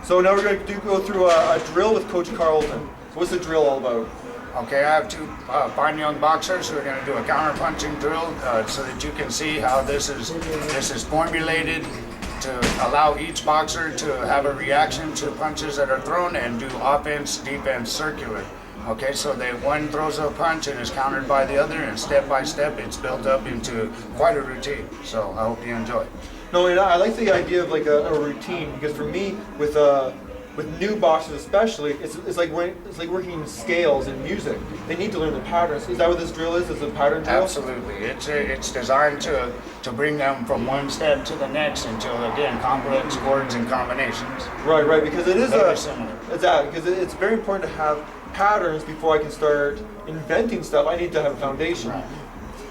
So now we're going to go through a drill with Coach Carlton. So what's the drill all about? Okay, I have two fine young boxers who are going to do a counter-punching drill so that you can see how this is formulated to allow each boxer to have a reaction to punches that are thrown and do offense, defense, circular. Okay, so one throws a punch and is countered by the other, and step by step it's built up into quite a routine. So I hope you enjoy it. No, and I like the idea of like a routine, because for me, with new boxers especially, it's like working in scales in music. They need to learn the patterns. Is that what this drill is? Is it a pattern drill? Absolutely. It's designed to bring them from one step to the next until, again, complex chords and combinations. Right, because it is very similar. Because it's very important to have patterns before I can start inventing stuff. I need to have a foundation. Right.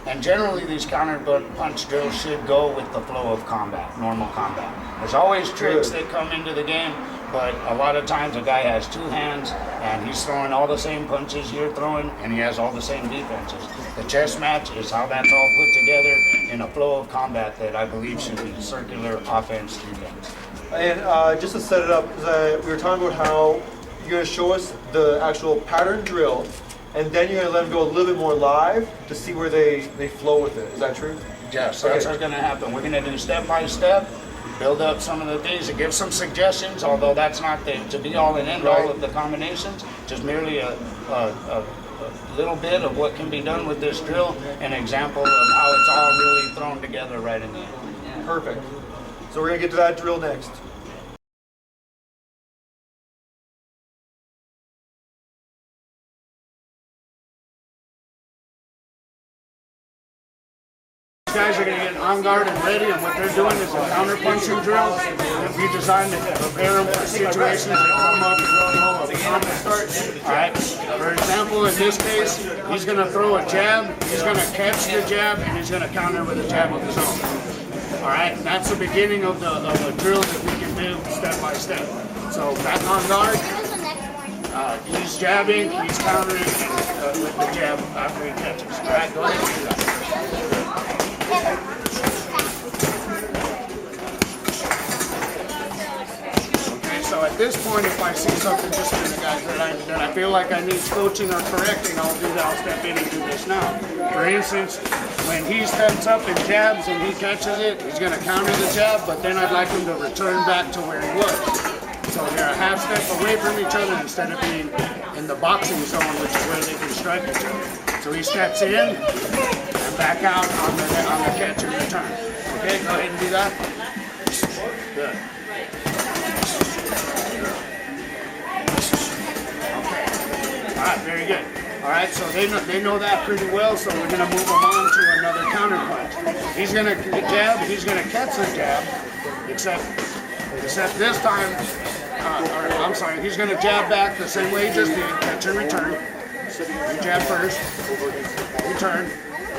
And generally, these counter-punch drills should go with the flow of combat, normal combat. There's always tricks that come into the game, but a lot of times a guy has two hands and he's throwing all the same punches you're throwing, and he has all the same defenses. The chess match is how that's all put together in a flow of combat that I believe should be circular offense, defense. And just to set it up, we were talking about how you're going to show us the actual pattern drill, and then you're going to let them go a little bit more live to see where they flow with it. Is that true? Yes, that's what's going to happen. We're going to do step by step, build up some of the things, and give some suggestions, although that's not to be all and end all of the combinations, just merely a little bit of what can be done with this drill, an example of how it's all really thrown together right in the end. Perfect. So we're going to get to that drill next. Guys are going to get on guard and ready, and what they're doing is a counter-punching drill. We designed to prepare them for situations that come up and start. All right. For example, in this case, he's going to throw a jab, he's going to catch the jab, and he's going to counter with a jab of his own. All right. And that's the beginning of the drill that we can do step by step. So back on guard. He's jabbing, he's countering with the jab after he catches. All right. Go ahead and do that. Okay, so at this point, if I see something just in the guys that I feel like I need coaching or correcting, I'll step in and do this now. For instance, when he steps up and jabs and he catches it, he's going to counter the jab, but then I'd like him to return back to where he was. So they're a half step away from each other instead of being in the boxing zone, which is where they can strike each other. So he steps in and back out on the catch and return. Okay, go ahead and do that. Good. Okay. All right, very good. All right, so they know that pretty well, so we're going to move them on to another counter punch. He's going to jab, he's going to catch the jab, except this time, he's going to jab back the same way he just did, catch and return. You jab first, return.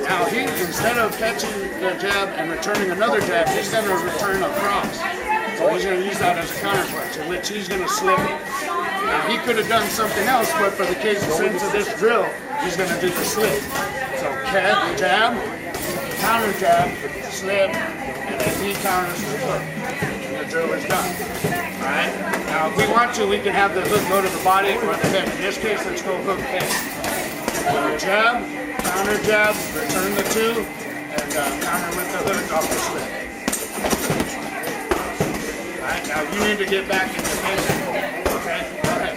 Now instead of catching the jab and returning another jab, he's going to return across. So he's going to use that as a counter punch, in which he's going to slip. Now he could have done something else, but for the sense of this drill, he's going to do the slip. So jab, counter jab, slip, and then he counters the hook. And the drill is done. All right. Now if we want to, we can have the hook go to the body or the head. In this case, let's go hook head. Jab, counter jab, return the two, and counter with the hook off the slip. All right, now you need to get back in position. Okay, go ahead.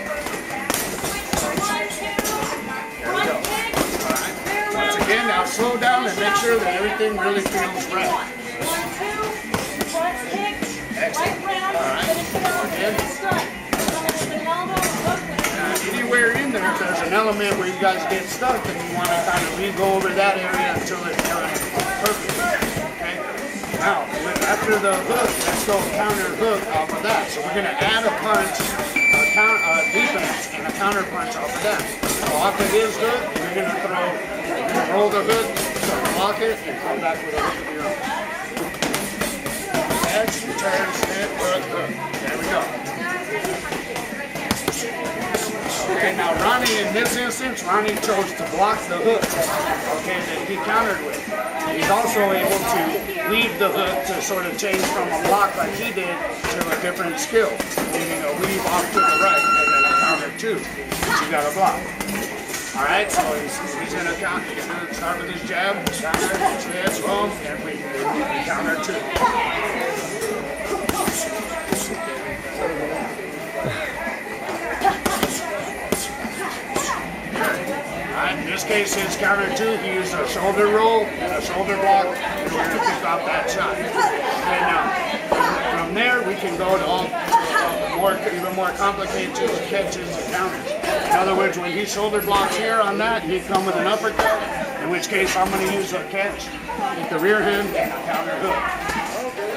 There we go. All right. Once again, now slow down and make sure that everything really feels right. Excellent. All right. Again. Anywhere in there, if there's an element where you guys get stuck and you want to kind of re-go over that area until it's done perfectly. Okay? Now, after the hook, let's go counter hook off of that. So we're going to add a punch, a defense, and a counter punch off of that. So off of his hook, you're going to roll the hook, so block it, and come back with a hook of your own. Catch, return, snip, hook, hook. There we go. Okay, now Ronnie, in this instance, Ronnie chose to block the hook, okay, that he countered with. He's also able to weave the hook to sort of change from a block like he did to a different skill, meaning a weave off to the right and then a counter two, which you got to block. All right, so he's going to count. He's going to start with his jab, counter, twist, boom, and we counter two. In this case, his counter two, he used a shoulder roll and a shoulder block in order to pick off that shot. Okay, now, from there, we can go to all even more complicated catches and counters. In other words, when he shoulder blocks here on that, he'd come with an uppercut, in which case I'm going to use a catch with the rear hand and a counter hook.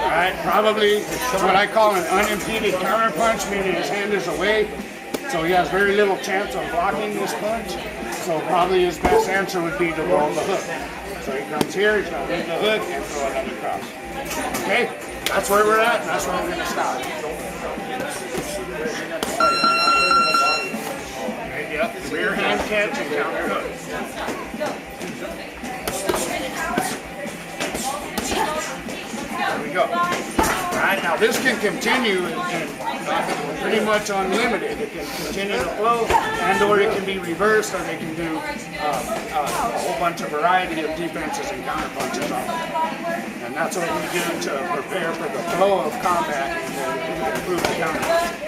All right, probably what I call an unimpeded counter punch, meaning his hand is away, so he has very little chance of blocking this punch. So probably his best answer would be to roll the hook. So he comes here, he's going to leave the hook and throw another cross. Okay, that's where we're at, and that's where we're going to stop. Okay, yep, rear hand catch and counter hook. There we go. All right, now this can continue and pretty much unlimited. It can continue to flow, and or it can be reversed, or they can do a whole bunch of variety of defenses and counter punches on it. And that's what we do to prepare for the flow of combat and improve the counter punch.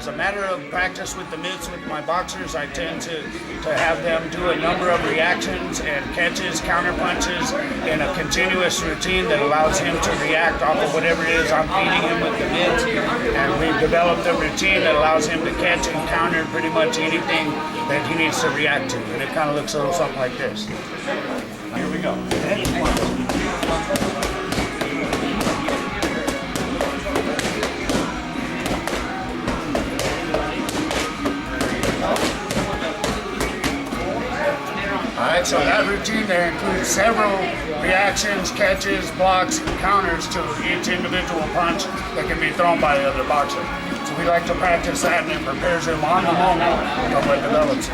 As a matter of practice with the mitts with my boxers, I tend to have them do a number of reactions and catches, counter punches in a continuous routine that allows him to react off of whatever it is I'm feeding him with the mitts. And we've developed a routine that allows him to catch and counter pretty much anything that he needs to react to. And it kind of looks a little something like this. Here we go. Alright, so that routine there includes several reactions, catches, blocks, and counters to each individual punch that can be thrown by the other boxer. So we like to practice that, and it prepares him on the moment of what develops.